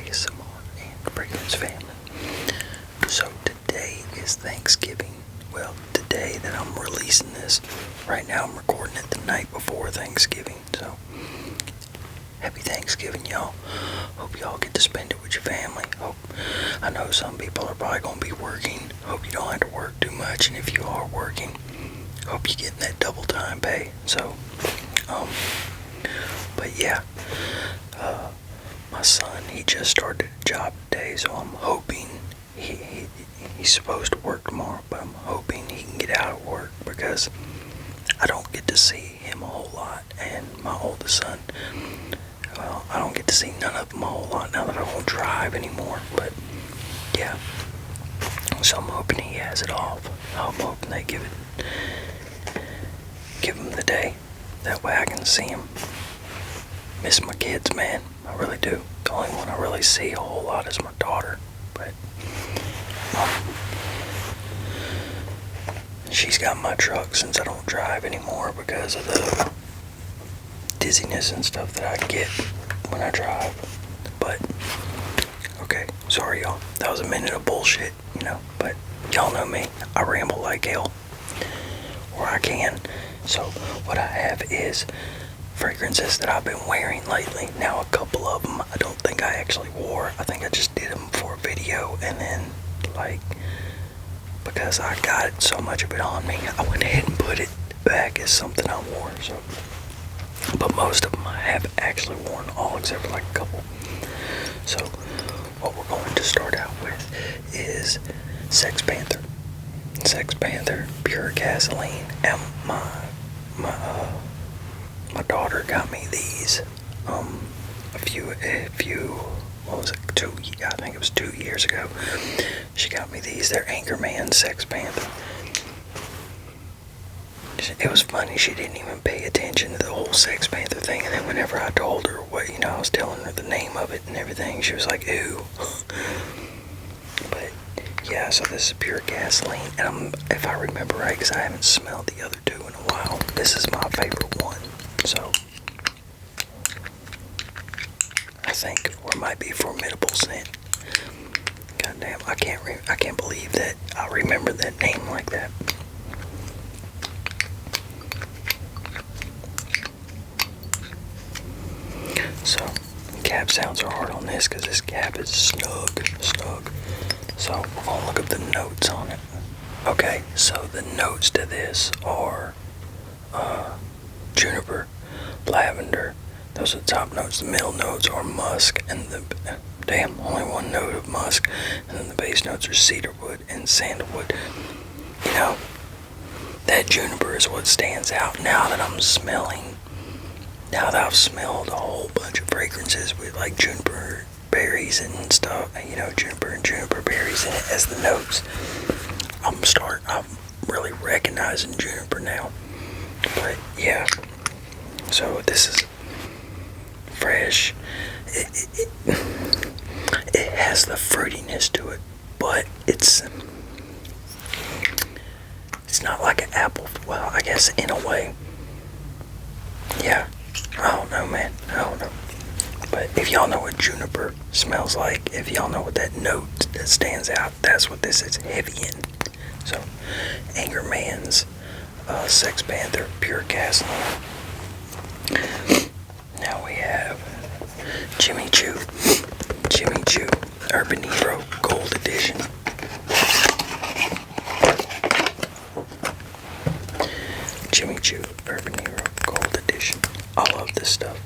ASMR and Fragrance family. So today is Thanksgiving. Well, today that I'm releasing this, right now I'm recording it the night before Thanksgiving. So happy Thanksgiving, y'all. Hope y'all get to spend it with your family. I know some people are probably going to be working. Hope you don't have to work too much, and if you are working, hope you're getting that double time pay. So, but yeah, my son, he just started a job today, so I'm hoping he's supposed to work tomorrow, but I'm hoping he can get out of work because I don't get to see him a whole lot, and my oldest son, well, I don't get to see none of them a whole lot now that I won't drive anymore, but yeah, so I'm hoping he has it off. I'm hoping they give him the day, that way I can see him. Miss my kids, man, I really do. The only one I really see a whole lot is my daughter, but she's got my truck since I don't drive anymore because of the dizziness and stuff that I get when I drive. But okay, sorry y'all, that was a minute of bullshit, but y'all know me, I ramble like hell, or I can. So what I have is fragrances that I've been wearing lately. Now a couple of them I don't think I actually wore. I think I just did them for a video, and then because I got so much of it on me, I went ahead and put it back as something I wore. So, but most of them I have actually worn, all except for like a couple. So what we're going to start out with is Sex Panther Pure Gasoline, and my daughter got me these a few what was it, I think it was 2 years ago. She got me these. They're Anchorman Sex Panther. It was funny, she didn't even pay attention to the whole Sex Panther thing, and then whenever I told her what, I was telling her the name of it and everything, she was like, ew. But yeah, so this is Pure Gasoline, and if I remember right, because I haven't smelled the other two in a while, this is my favorite one. So I think, or it might be Formidable Scent. Goddamn, I can't believe that I remember that name like that. So cap sounds are hard on this because this cap is snug. So we're gonna look up the notes on it. Okay, so the notes to this are juniper, lavender. Those are the top notes. The middle notes are musk, and only one note of musk. And then the base notes are cedarwood and sandalwood. That juniper is what stands out now that I'm smelling. Now that I've smelled a whole bunch of fragrances with like juniper berries and stuff, juniper and juniper berries in it as the notes, I'm really recognizing juniper now. But yeah, so this is fresh. It has the fruitiness to it, but it's not like an apple. Well, I guess in a way. Yeah, I don't know, man. I don't know. But if y'all know what juniper smells like, if y'all know what that note that stands out, that's what this is heavy in. So, Anchorman's Sex Panther Pure Gasoline. Now we have Jimmy Choo Urban Hero Gold Edition. Jimmy Choo Urban Hero Gold Edition. I love this stuff.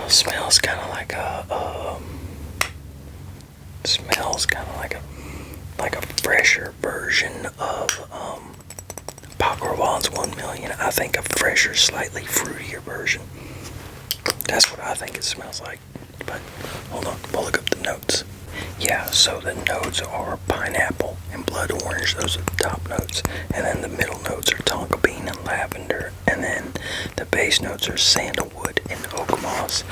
Smells kind of like a fresher version of Pop Rabanne's 1 Million. I think a fresher, slightly fruitier version. That's what I think it smells like. But hold on, we'll look up the notes. Yeah, so the notes are pineapple and blood orange. Those are the top notes. And then the middle notes are tonka bean and lavender. And then the base notes are sandalwood and oak moss.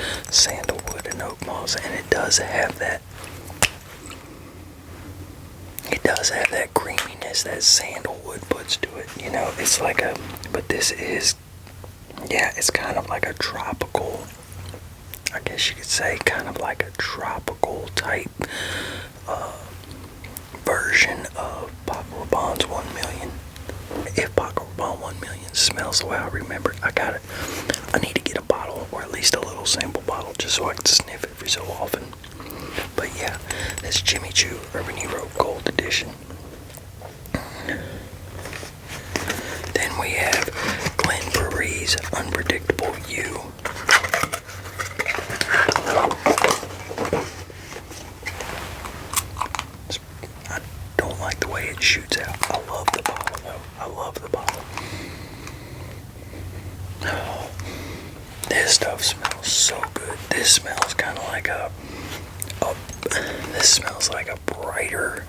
And it does have that creaminess that sandalwood puts to it. It's like but this is, yeah, it's kind of like a tropical I guess you could say, kind of like a tropical type version of Paco Rabanne's 1 million. If Paco Rabanne 1 million smells the way I remember, I need to get a bottle, or at least a little sample bottle, just so I can sniff every so often. But yeah, this Jimmy Choo Urban Hero Gold Edition. Then we have Glen Burie's Unpredictable You. I don't like the way it shoots out. I love the bottle though. I love the bottle. Oh, this stuff smells so good. This smells kind of like this smells like a brighter,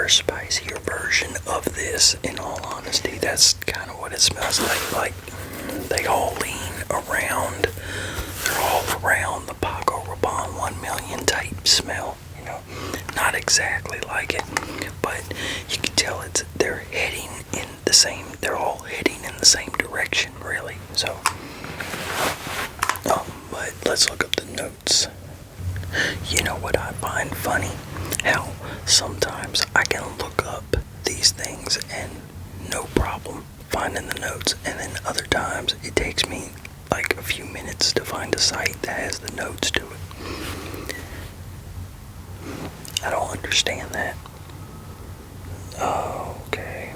spicier version of this. In all honesty, that's kind of what it smells like. Like they all lean around. They're all around the Paco Rabanne 1 million type smell. You know, not exactly like it, but you can tell they're heading in the same. They're all heading in the same direction, really. So, but let's look up the notes. You know what I find funny? How sometimes I can look up these things and no problem finding the notes, and then other times it takes me like a few minutes to find a site that has the notes to it. I don't understand that. Oh, okay.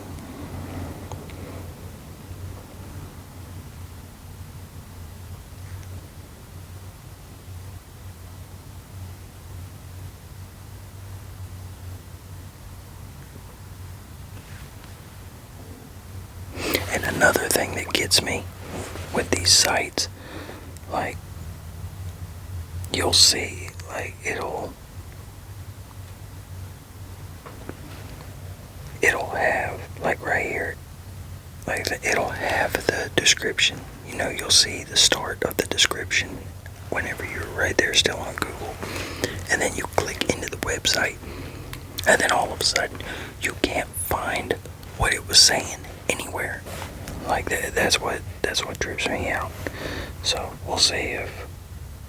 And another thing that gets me with these sites, like, you'll see, like, it'll have, like right here, like it'll have the description. You know, you'll see the start of the description whenever you're right there still on Google, and then you click into the website, and then all of a sudden you can't find what it was saying anywhere. Like that's what trips me out. So we'll see if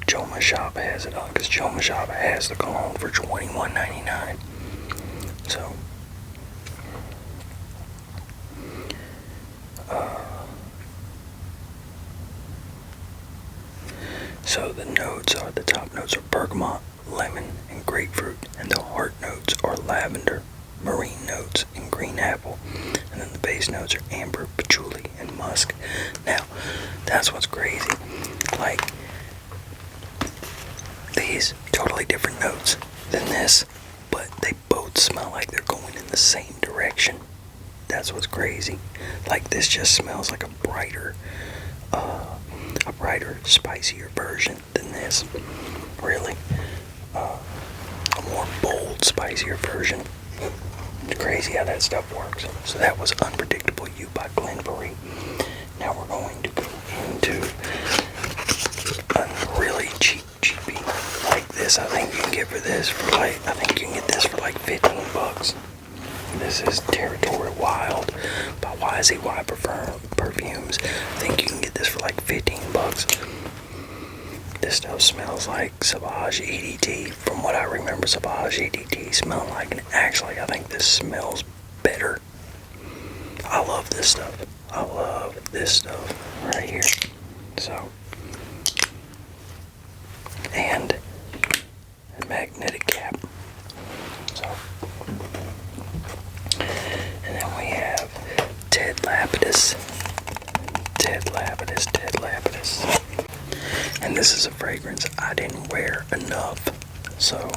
Joma Shop has it on, because Joma Shop has the cologne for $21.99. So the notes are, the top notes are bergamot, lemon, and grapefruit, and the heart notes are lavender, marine notes, and green apple, and then the base notes are amber, patchouli, and musk. Now, that's what's crazy. Like, these totally different notes than this, but they both smell like they're going in the same direction. That's what's crazy. Like, this just smells like a brighter, spicier version than this. Really, a more bold, spicier version. It's crazy how that stuff works. So that was Unpredictable You by Glen Burie. Now we're going to go into a really cheapy like this. I think you can get this for like 15 bucks. This is Territory Wild by YZY Perfumes. I think you can get this for like 15 bucks. This stuff smells like Sauvage EDT. From what I remember, Sauvage EDT smelled like, and actually I think this smells better. I love this stuff. I love this stuff right here. So, and a magnetic cap. So, and then we have Ted Lapidus. And this is a fragrance I didn't wear enough, so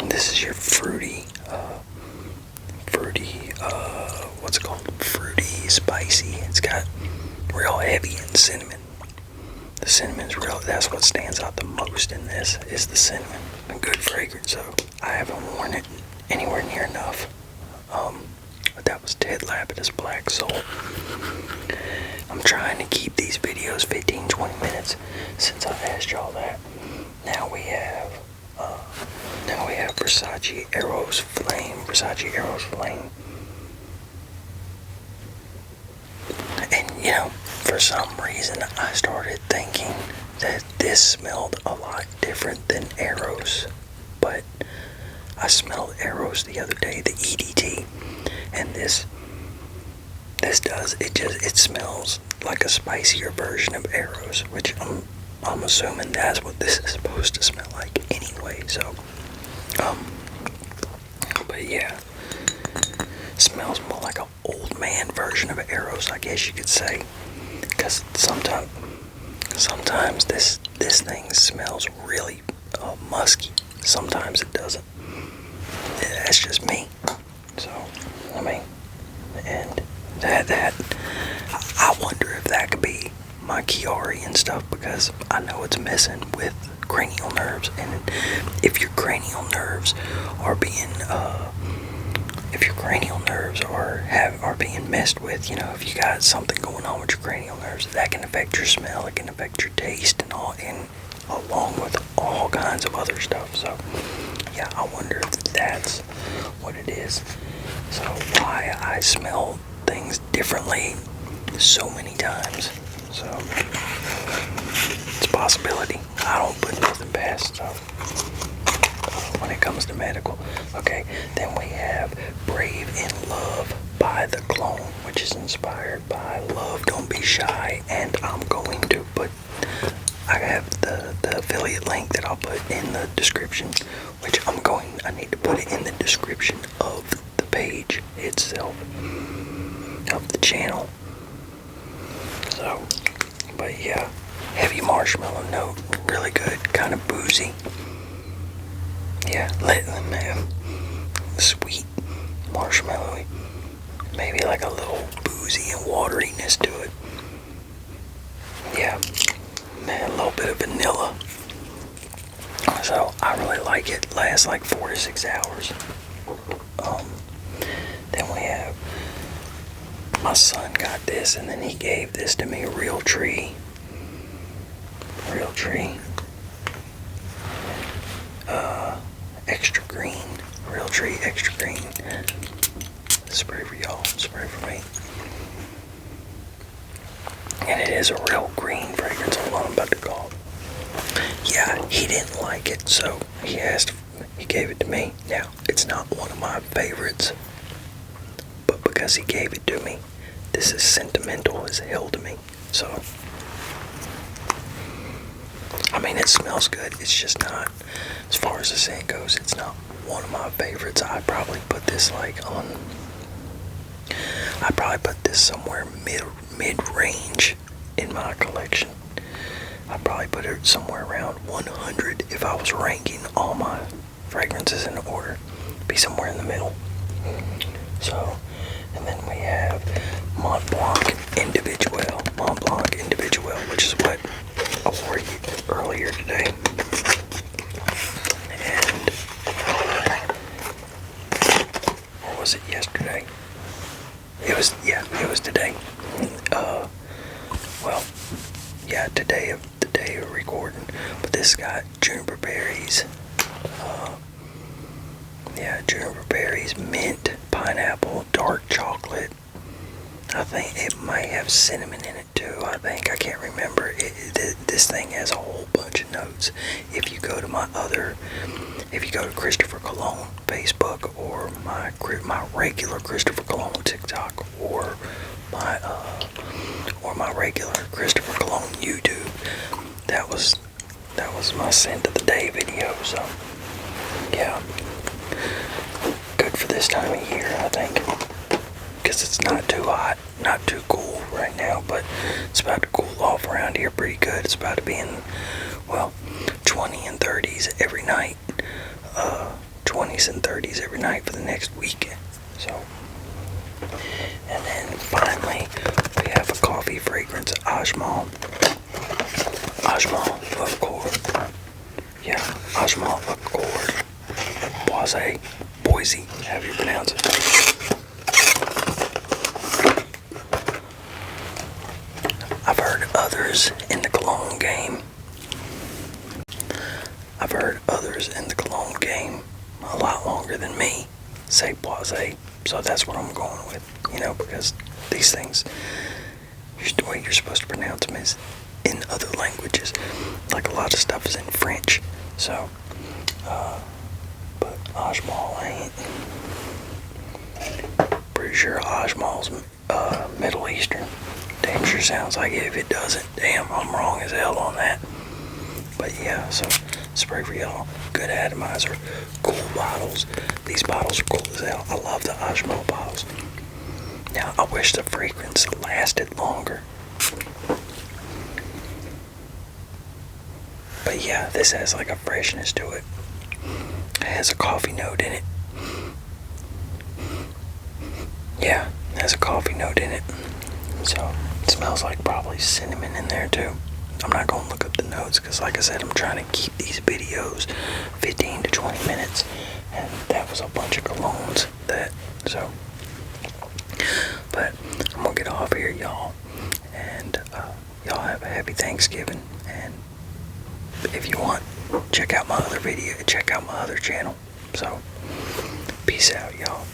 this is your fruity, what's it called? Fruity, spicy. It's got real heavy in cinnamon. The cinnamon's real, that's what stands out the most in this, is the cinnamon. A good fragrance, so I haven't worn it anywhere near enough. But that was Ted Lapidus Black Soul. I'm trying to keep these videos 15-20 minutes since I asked y'all that. Now we have Versace Eros Flame. Versace Eros Flame. And you know, for some reason I started thinking that this smelled a lot different than Eros. But I smelled Eros the other day, the EDT, and this does, it smells like a spicier version of Eros, which I'm assuming that's what this is supposed to smell like anyway. So but yeah, smells more like an old man version of Eros, I guess you could say, because sometimes this thing smells really musky. Sometimes it doesn't. That's just me. So I mean, and that I wonder if that could be my Chiari and stuff, because I know it's messing with cranial nerves, and if your cranial nerves are being being messed with, you know, if you got something going on with your cranial nerves, that can affect your smell, it can affect your taste, and all, and along with all kinds of other stuff. So yeah, I wonder if that's what it is. So why I smell things differently so many times. So it's a possibility. I don't put nothing past stuff when it comes to medical. Okay, then we have Brave in Love by the Cologne, which is inspired by Love Don't Be Shy, and I'm going to put, I have the affiliate link that I'll put in the description, which I need to put it in the description of the page itself, of the channel. So, but yeah, heavy marshmallow note, really good, kind of boozy. Yeah, let them have sweet marshmallowy, maybe like a little boozy and wateriness to it. Yeah, man, a little bit of vanilla. So I really like it. Lasts like 4 to 6 hours. Then we have, my son got this, and then he gave this to me, Real Tree. Extra green. Real Tree extra green. Spray for y'all, spray for me. And it is a real green fragrance. Hold on, I'm about to call. Yeah, he didn't like it, so he gave it to me. Now, it's not one of my favorites, but because he gave it to me, this is sentimental as hell to me. So, I mean, it smells good. It's just not, as far as the scent goes, it's not one of my favorites. I'd probably put this somewhere mid-range in my collection. I'd probably put it somewhere around 100 if I was ranking all my fragrances in order. Be somewhere in the middle. So, and then we have Mont Blanc Individuel, which is what I wore earlier today. And, or was it yesterday? It was today. Today of recording. But this got juniper berries. Juniper berries, mint, pineapple, dark chocolate. I think it might have cinnamon in it too. I can't remember. This thing has a whole bunch of notes. If you go to Christopher Cologne Facebook, or my regular Christopher Cologne TikTok, or my regular Christopher Cologne YouTube, that was my scent of the day video. So yeah, good for this time of year, I think, because it's not too hot, not too cool right now, but it's about to cool off around here pretty good. It's about to be in, 20 and 30s every night. 20s and 30s every night for the next week. So, and then finally we have a coffee fragrance, Ajmal Accord. Yeah, Ajmal Accord. Boise, however you pronounce it. I've heard others in the cologne game a lot longer than me say blase. So that's what I'm going with, you know, because these things, the way you're supposed to pronounce them is in other languages. Like a lot of stuff is in French. So, but Ajmal ain't. Pretty sure Ajmal's Middle Eastern. Damn sure sounds like it. If it doesn't, damn, I'm wrong as hell on that. But yeah, so spray for y'all. Good atomizer. Cool bottles. These bottles are cool as hell. I love the Ajmal bottles. Now, I wish the fragrance lasted longer. But yeah, this has like a freshness to it. It has a coffee note in it. Yeah, it has a coffee note in it. So, it smells like probably cinnamon in there too. I'm not going to look up the notes because, like I said, I'm trying to keep these videos 15 to 20 minutes. And that was a bunch of colognes so. But I'm going to get off here, y'all. And y'all have a happy Thanksgiving. And if you want, check out my other video. Check out my other channel. So, peace out, y'all.